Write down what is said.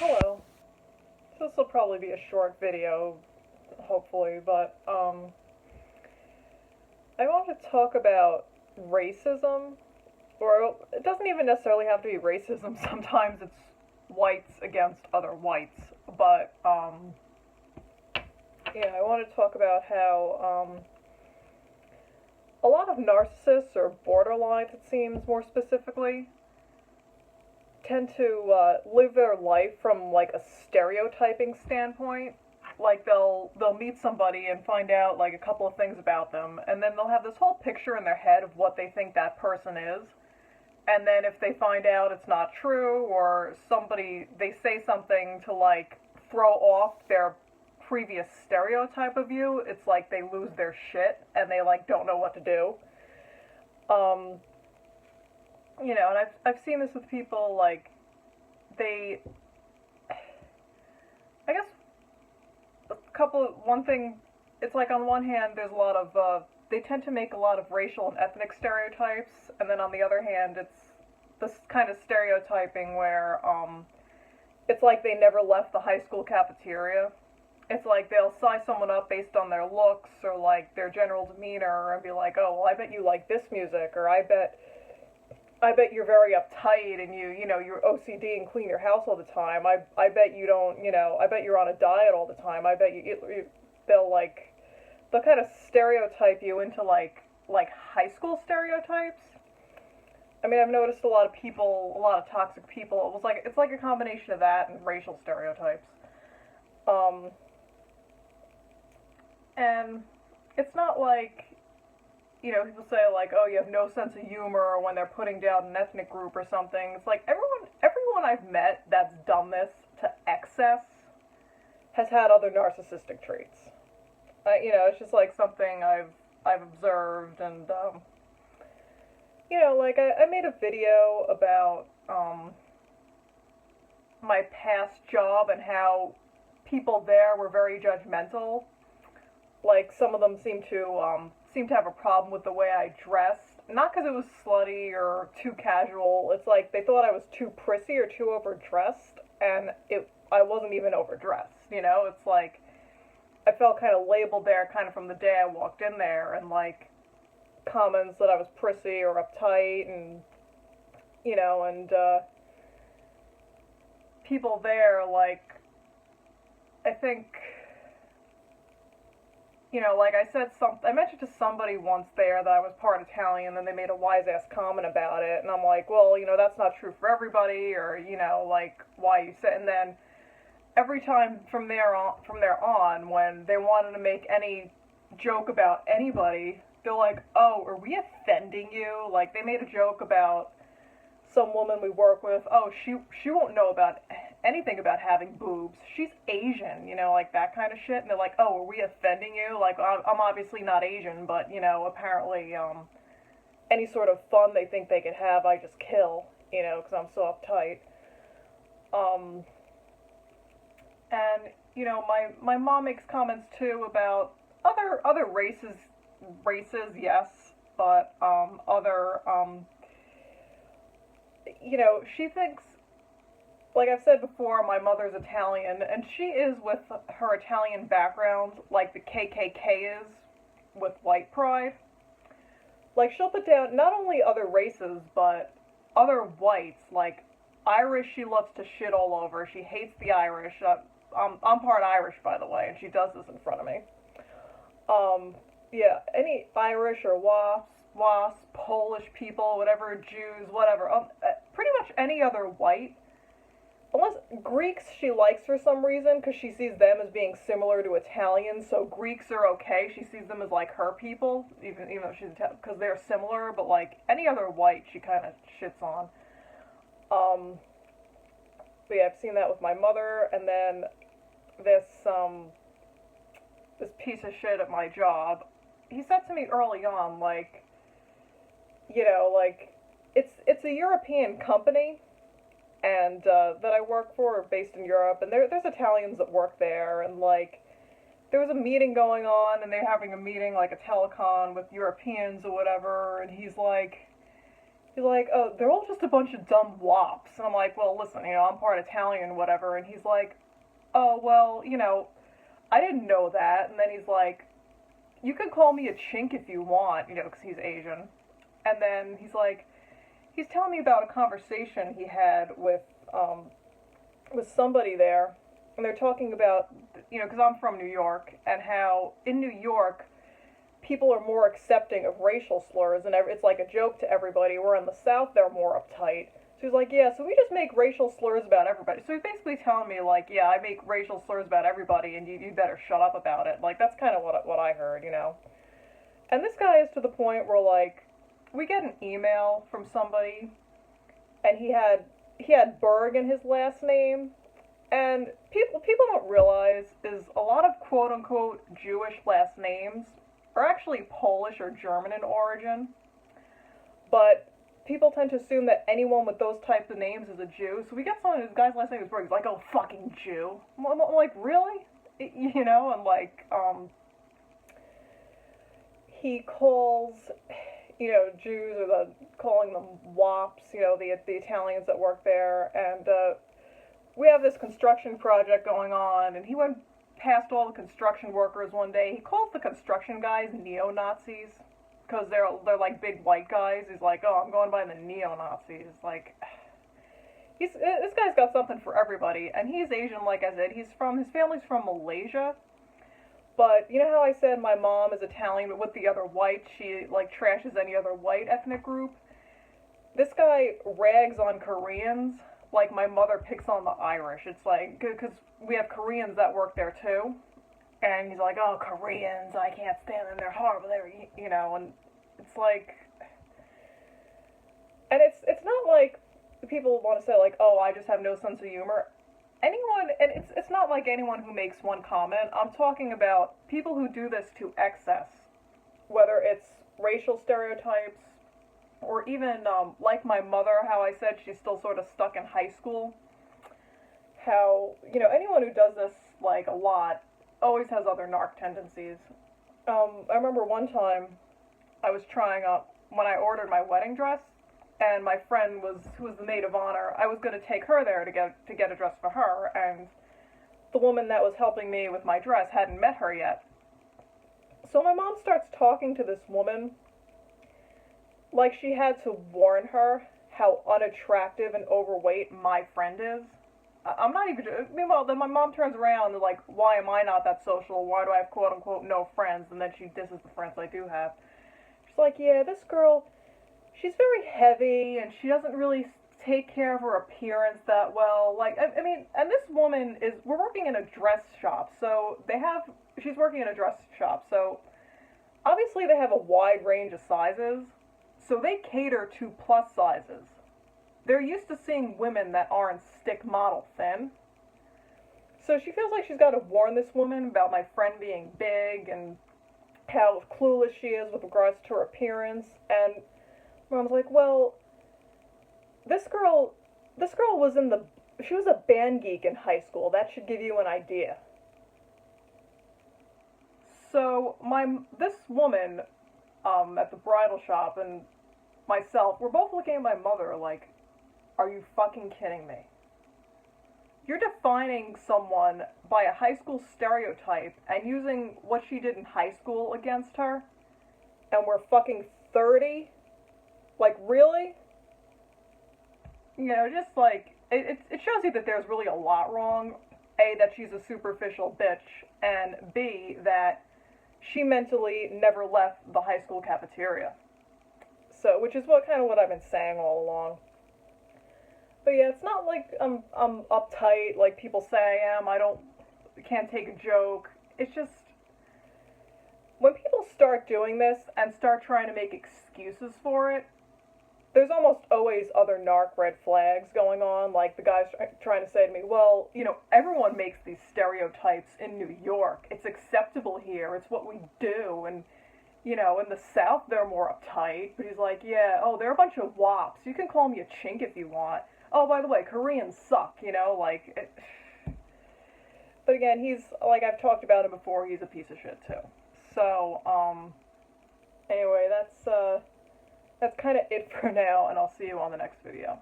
Hello. This will probably be a short video, hopefully, but I want to talk about racism, or it doesn't even necessarily have to be racism. Sometimes it's whites against other whites, but yeah, I want to talk about how a lot of narcissists or borderlines, it seems more specifically, tend to live their life from like a stereotyping standpoint. Like they'll meet somebody and find out like a couple of things about them, and then they'll have this whole picture in their head of what they think that person is. And then if they find out it's not true, or somebody they say something to like throw off their previous stereotype of you, it's like they lose their shit and they like don't know what to do. Um, and I've seen this with people like they I guess one thing, it's like on one hand there's a lot of they tend to make a lot of racial and ethnic stereotypes, and then on the other hand it's this kind of stereotyping where it's like they never left the high school cafeteria. It's like they'll size someone up based on their looks or like their general demeanor and be like, oh well, I bet you like this music, or I bet you're very uptight and you're OCD and clean your house all the time. I bet you don't, I bet you're on a diet all the time. I bet they'll kind of stereotype you into like high school stereotypes. I mean, I've noticed a lot of people, a lot of toxic people. It's like a combination of that and racial stereotypes. Um, and it's not like, people say like, oh, you have no sense of humor when they're putting down an ethnic group or something. It's like everyone I've met that's done this to excess has had other narcissistic traits. It's just like something I've observed, and like I made a video about my past job and how people there were very judgmental. Like some of them seem to have a problem with the way I dressed. Not because it was slutty or too casual. It's like they thought I was too prissy or too overdressed, and I wasn't even overdressed. It's like I felt kind of labeled there, kind of from the day I walked in there, and like comments that I was prissy or uptight, and people there, like, I think, like I mentioned to somebody once there that I was part Italian, and they made a wise ass comment about it, and I'm like, well, that's not true for everybody, or, like, why you say, and then every time from there on, when they wanted to make any joke about anybody, they're like, oh, are we offending you? Like, they made a joke about some woman we work with. Oh, she won't know about anything about having boobs. She's Asian, like that kind of shit. And they're like, oh, are we offending you? Like, I'm obviously not Asian, but, apparently, any sort of fun they think they could have, I just kill, because I'm so uptight. And, my mom makes comments, too, about other races, yes, but, she thinks, like I've said before, my mother's Italian, and she is, with her Italian background, like the KKK is with white pride. Like, she'll put down not only other races, but other whites, like Irish she loves to shit all over. She hates the Irish. I'm part Irish, by the way, and she does this in front of me. Yeah, any Irish or WASP, Polish people, whatever, Jews, whatever, pretty much any other white. Unless Greeks she likes for some reason, because she sees them as being similar to Italians, so Greeks are okay. She sees them as like her people, even though she's Italian, because they're similar, but like any other white she kind of shits on. But yeah, I've seen that with my mother, and then this, this piece of shit at my job, he said to me early on, like, like, it's a European company, and that I work for, based in Europe, and there's Italians that work there, and like there was a meeting going on, and they're having a meeting, like a telecon with Europeans or whatever, and he's like, He's like, oh, they're all just a bunch of dumb wops. And I'm like, well, listen, I'm part Italian, whatever. And he's like, oh, well, I didn't know that. And then he's like, you can call me a chink if you want, because he's Asian. And then he's telling me about a conversation he had with somebody there. And they're talking about, because I'm from New York, and how in New York, people are more accepting of racial slurs, and it's like a joke to everybody, where in the South, they're more uptight. So he's like, yeah, so we just make racial slurs about everybody. So he's basically telling me, like, yeah, I make racial slurs about everybody, and you better shut up about it. Like, that's kind of what I heard, And this guy is to the point where, like, we get an email from somebody, and he had Berg in his last name, and people don't realize is a lot of quote-unquote Jewish last names are actually Polish or German in origin, but people tend to assume that anyone with those types of names is a Jew. So we get someone whose guy's last name is Berg. He's like, oh, fucking Jew. I'm like, really? And like, he calls, Jews, or calling them wops, the Italians that work there, and we have this construction project going on, and he went past all the construction workers one day. He calls the construction guys neo-Nazis because they're like big white guys. He's like, oh, I'm going by the neo-Nazis. Like, this guy's got something for everybody, and he's Asian, like I said. His family's from Malaysia, but you know how I said my mom is Italian, but with the other white, she like trashes any other white ethnic group. This guy rags on Koreans like my mother picks on the Irish. It's like, because we have Koreans that work there too, and he's like, oh, Koreans, I can't stand them, they're horrible, and it's like, and it's not like people want to say like, oh, I just have no sense of humor. Anyone, and it's not like anyone who makes one comment. I'm talking about people who do this to excess, whether it's racial stereotypes, or even, like my mother, how I said she's still sort of stuck in high school. How, anyone who does this, like, a lot, always has other narc tendencies. I remember one time, I was trying up, when I ordered my wedding dress, and my friend who was the maid of honor, I was going to take her there to get a dress for her, and the woman that was helping me with my dress hadn't met her yet. So my mom starts talking to this woman, like she had to warn her how unattractive and overweight my friend is. I'm not even, meanwhile, then my mom turns around and like, why am I not that social? Why do I have quote unquote no friends? And then she disses the friends I do have. She's like, yeah, this girl, she's very heavy and she doesn't really take care of her appearance that well. Like, I mean, and this woman we're working in a dress shop, so she's working in a dress shop, so obviously they have a wide range of sizes. So they cater to plus sizes. They're used to seeing women that aren't stick model thin. So she feels like she's got to warn this woman about my friend being big and how clueless she is with regards to her appearance. And Mom's like, well, this girl was she was a band geek in high school. That should give you an idea. So this woman at the bridal shop and myself, we're both looking at my mother like, are you fucking kidding me? You're defining someone by a high school stereotype and using what she did in high school against her, and we're fucking 30? Like, really? Just like, it shows you that there's really a lot wrong. A, that she's a superficial bitch, and B, that she mentally never left the high school cafeteria. So, which is what I've been saying all along. But yeah, it's not like I'm uptight like people say I am. I can't take a joke. It's just, when people start doing this and start trying to make excuses for it, there's almost always other narc red flags going on. Like the guy's trying to say to me, well, everyone makes these stereotypes in New York. It's acceptable here. It's what we do. And, in the South, they're more uptight. But he's like, yeah, oh, they're a bunch of wops. You can call me a chink if you want. Oh, by the way, Koreans suck, But again, he's, like I've talked about him before, he's a piece of shit, too. So, anyway, that's kind of it for now, and I'll see you on the next video.